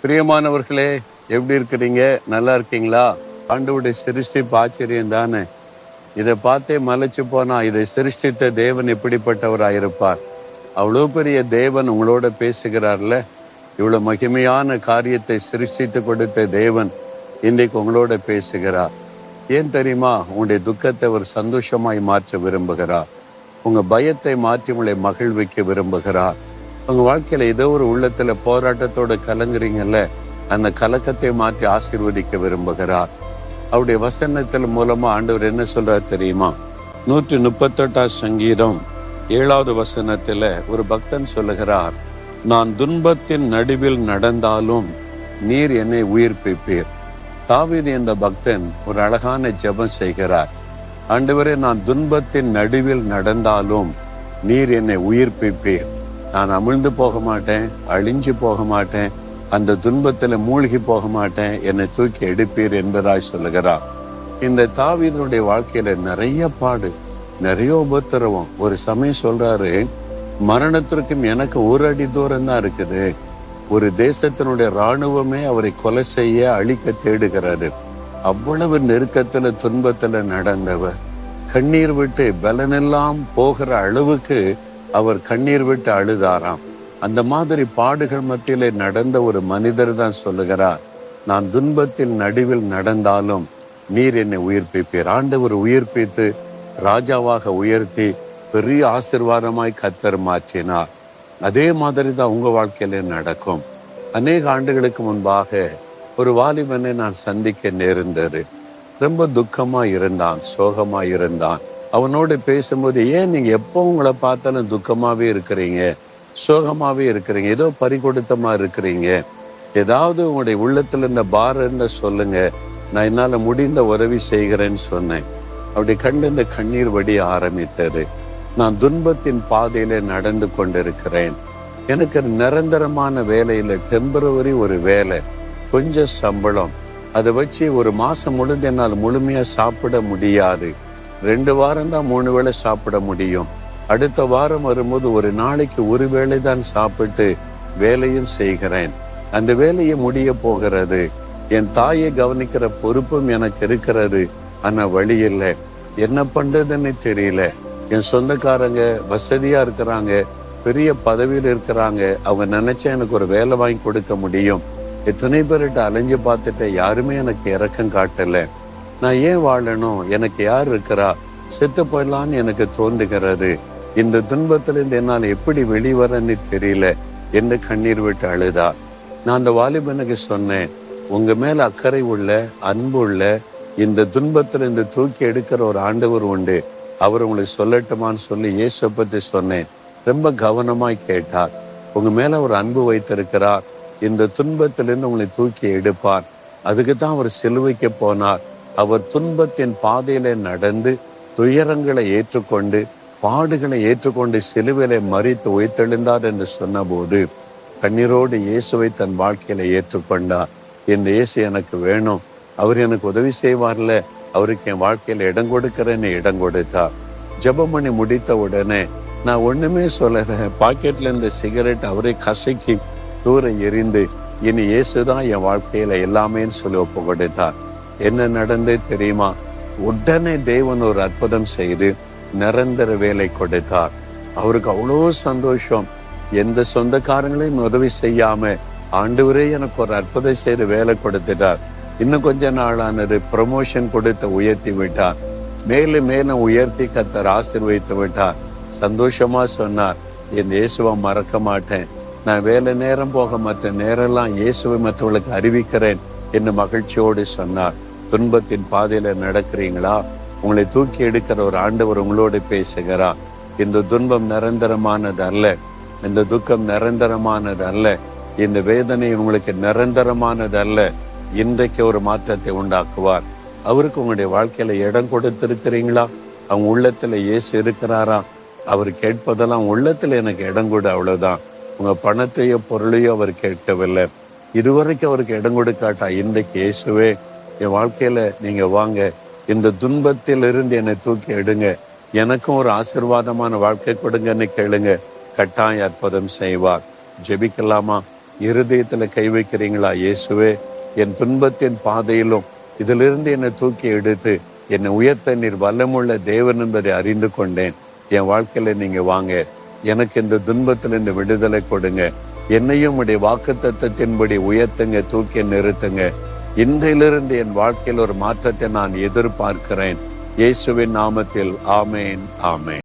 பிரியமானவர்களே, எப்படி இருக்கிறீங்க? நல்லா இருக்கீங்களா? ஆண்டவருடைய சிருஷ்டிப்பு ஆச்சரியம் தானே. இதை பார்த்தே மலைச்சு போனா இதை சிருஷ்டித்த தேவன் எப்படிப்பட்டவராயிருப்பார்? அவ்வளோ பெரிய தேவன் உங்களோட பேசுகிறார்ல. இவ்வளோ மகிமையான காரியத்தை சிருஷ்டித்து கொடுத்த தேவன் இன்றைக்கு உங்களோட பேசுகிறார். ஏன் தெரியுமா? உங்களுடைய துக்கத்தை அவர் சந்தோஷமாய் மாற்ற விரும்புகிறார். உங்க பயத்தை மாற்றி உங்களை மகிழ்விக்க விரும்புகிறார். உங்க வாழ்க்கையில ஏதோ ஒரு உள்ளத்துல போராட்டத்தோட கலங்குறீங்கல்ல, அந்த கலக்கத்தை மாற்றி ஆசீர்வதிக்க விரும்புகிறார். அவருடைய வசனத்தின் மூலமா ஆண்டவர் என்ன சொல்றார் தெரியுமா? 138 சங்கீதம் 7வது வசனத்துல ஒரு பக்தன் சொல்லுகிறார், நான் துன்பத்தின் நடுவில் நடந்தாலும் நீர் என்னை உயிர்ப்பிப்பீர். தாவீது என்ற பக்தன் ஒரு அழகான ஜெபம் செய்கிறார். ஆண்டவரே, நான் துன்பத்தின் நடுவில் நடந்தாலும் நீர் என்னை உயிர்ப்பிப்பீர். நான் அமிழ்ந்து போக மாட்டேன், அழிஞ்சு போக மாட்டேன், அந்த துன்பத்துல மூழ்கி போக மாட்டேன், என்னை தூக்கி எடுப்பீர் என்பதாய் சொல்லுகிறார். இந்த தாவீதுடைய வாழ்க்கையில நிறைய பாடு, நிறைய உபத்திரவம். ஒரு சமயம் சொல்றாரு, மரணத்திற்கும் எனக்கு ஒரு அடி தூரம் தான் இருக்குது. ஒரு தேசத்தினுடைய இராணுவமே அவரை கொலை செய்ய அழிக்க தேடுகிறாரு. அவ்வளவு நெருக்கத்துல துன்பத்துல நடந்தவர் கண்ணீர் விட்டு பலனெல்லாம் போகிற அளவுக்கு அவர் கண்ணீர் விட்டு அழுதாராம். அந்த மாதிரி பாடுகள் மத்தியிலே நடந்த ஒரு மனிதர் தான் சொல்லுகிறார், நான் துன்பத்தில் நடுவில் நடந்தாலும் நீர் என்னை உயிர்ப்பிப்பீர். ஆண்டவர் உயிர்ப்பித்து ராஜாவாக உயர்த்தி பெரிய ஆசீர்வாதமாய் கர்த்தர் மாற்றினார். அதே மாதிரி தான் உங்க வாழ்க்கையில நடக்கும். அநேக ஆண்டுகளுக்கு முன்பாக ஒரு வாலிபனை நான் சந்திக்க நேர்ந்தது. ரொம்ப துக்கமா இருந்தான், சோகமா இருந்தான். அவனோட பேசும்போது, ஏன் நீங்க எப்போ உங்களை பார்த்தாலும் துக்கமாவே இருக்கிறீங்க, சோகமாவே இருக்கிறீங்க, ஏதோ பறிகொடுத்தமா இருக்கிறீங்க, ஏதாவது உங்களுடைய உள்ளத்துல இருந்த பாரன்னு சொல்லுங்க, நான் என்னால முடிந்த உதவி செய்கிறேன்னு சொன்னேன். அப்படி கண்டு இந்த கண்ணீர் வடிய ஆரம்பித்தது. நான் துன்பத்தின் பாதையில நடந்து கொண்டிருக்கிறேன். எனக்கு நிரந்தரமான வேலையில டெம்பரவரி ஒரு வேலை, கொஞ்சம் சம்பளம், அதை வச்சு ஒரு மாசம் முடிந்து என்னால் முழுமையா சாப்பிட முடியாது. 2 வாரம் தான் 3 வேளை சாப்பிட முடியும். அடுத்த வாரம் வரும்போது ஒரு நாளைக்கு ஒரு வேளை தான் சாப்பிட்டு வேலையும் செய்கிறேன். அந்த வேலையை முடிய போகிறது. என் தாயை கவனிக்கிற பொறுப்பும் எனக்கு இருக்கிறது. ஆனா வழி இல்லை, என்ன பண்றதுன்னு தெரியல. என் சொந்தக்காரங்க வசதியா இருக்கிறாங்க, பெரிய பதவியில் இருக்கிறாங்க, அவங்க நினைச்சா எனக்கு ஒரு வேலை வாங்கி கொடுக்க முடியும். எத்தனை பேர்கிட்ட அலைஞ்சு பார்த்துட்டு யாருமே எனக்கு இரக்கம் காட்டல. நான் ஏன் வாழணும்? எனக்கு யார் இருக்கிறா? செத்து போயிடலான்னு எனக்கு தோன்றுகிறது. இந்த துன்பத்திலிருந்து என்னால் எப்படி வெளிவரன்னு தெரியல என்று கண்ணீர் விட்டு அழுதா. நான் அந்த வாலிபனுக்கு சொன்னேன், உங்க மேல அக்கறை உள்ள, அன்பு உள்ள, இந்த துன்பத்திலிருந்து தூக்கி எடுக்கிற ஒரு ஆண்டவர் உண்டு, அவர் உங்களுக்கு சொல்லட்டுமான்னு சொல்லி இயேசுவை பற்றி சொன்னேன். ரொம்ப கவனமாய் கேட்டார். உங்க மேல ஒரு அன்பு வைத்திருக்கிறார், இந்த துன்பத்திலிருந்து உங்களை தூக்கி எடுப்பார். அதுக்கு தான் அவர் சிலுவைக்கு போனார். அவர் துன்பத்தின் பாதையில நடந்து துயரங்களை ஏற்றுக்கொண்டு பாடுகளை ஏற்றுக்கொண்டு சிலுவையிலே மரித்து உயிர்த்தெழுந்தார் என்று சொன்ன போது கண்ணீரோடு இயேசுவை தன் வாழ்க்கையில ஏற்றுக்கொண்டார். இந்த இயேசு எனக்கு வேணும், அவர் எனக்கு உதவி செய்வார்ல, அவருக்கு என் வாழ்க்கையில இடம் கொடுக்கிறேன்னு இடம் கொடுத்தார். ஜெபம் பண்ணி முடித்த உடனே நான் ஒண்ணுமே சொல்லல, பாக்கெட்ல இருந்த சிகரெட் அவரே கசக்கி தூர எறிந்து, இனி இயேசுதான் என் வாழ்க்கையில எல்லாமேன்னு சொல்லி ஒப்பு கொடுத்தார். என்ன நடந்தே தெரியுமா? உடனே தேவன் ஒரு அற்புதம் செய்து நிரந்தர வேலை கொடுத்தார். அவருக்கு அவ்வளோ சந்தோஷம். எந்த சொந்தக்காரங்களையும் உதவி செய்யாம ஆண்டவரே எனக்கு ஒரு அற்புதம் செய்து வேலை கொடுத்துட்டார். இன்னும் கொஞ்ச நாளானது ப்ரமோஷன் கொடுத்து உயர்த்தி விட்டார். மேலும் மேலும் உயர்த்தி கர்த்தர் ஆசீர்வதித்து விட்டார். சந்தோஷமா சொன்னார், என் இயேசுவை மறக்க மாட்டேன், நான் வேலை நேரம் போக மற்ற நேரெல்லாம் இயேசுவை மற்றவர்களுக்கு அறிவிக்கிறேன் என்று மகிழ்ச்சியோடு சொன்னார். துன்பத்தின் பாதையில நடக்கிறீங்களா? உங்களை தூக்கி எடுக்கிற ஒரு ஆண்டவர் உங்களோடு பேசுகிறார். இந்த துன்பம் நிரந்தரமானது அல்ல, இந்த துக்கம் நிரந்தரமானது அல்ல, இந்த வேதனை உங்களுக்கு நிரந்தரமானது அல்ல. இன்றைக்கு ஒரு மாற்றத்தை உண்டாக்குவார். அவருக்கு உங்களுடைய வாழ்க்கையில இடம் கொடுத்திருக்கிறீங்களா? அவங்க உள்ளத்துல இயேசு இருக்கிறாரா? அவர் கேட்பதெல்லாம் உள்ளத்துல எனக்கு இடம் கொடு, அவ்வளவுதான். உங்க பணத்தையோ பொருளையோ அவர் கேட்கவில்லை. இதுவரைக்கும் அவருக்கு இடம் கொடுக்காட்டா, இன்றைக்கு இயேசுவே என் வாழ்க்கையில நீங்க வாங்க, இந்த துன்பத்திலிருந்து என்னை தூக்கி எடுங்க, எனக்கும் ஒரு ஆசீர்வாதமான வாழ்க்கை கொடுங்கன்னு கேளுங்க. கட்டாயம் அற்புதம் செய்வார். ஜெபிக்கலாமா? இருதயத்துல கை வைக்கிறீங்களா? இயேசுவே, என் துன்பத்தின் பாதையிலும் இதிலிருந்து என்னை தூக்கி எடுத்து என்னை உயர்த்த நீர் வல்லமுள்ள தேவன் என்பதை அறிந்து கொண்டேன். என் வாழ்க்கையில நீங்க வாங்க, எனக்கு இந்த துன்பத்துல இந்த விடுதலை கொடுங்க, என்னையும் உடைய வாக்குத்தத்தத்தின்படி உயர்த்துங்க, தூக்கி நிறுத்துங்க. இன்றிலிருந்து என் வாழ்க்கையில் ஒரு மாற்றத்தை நான் எதிர்பார்க்கிறேன். இயேசுவின் நாமத்தில் ஆமேன், ஆமேன்.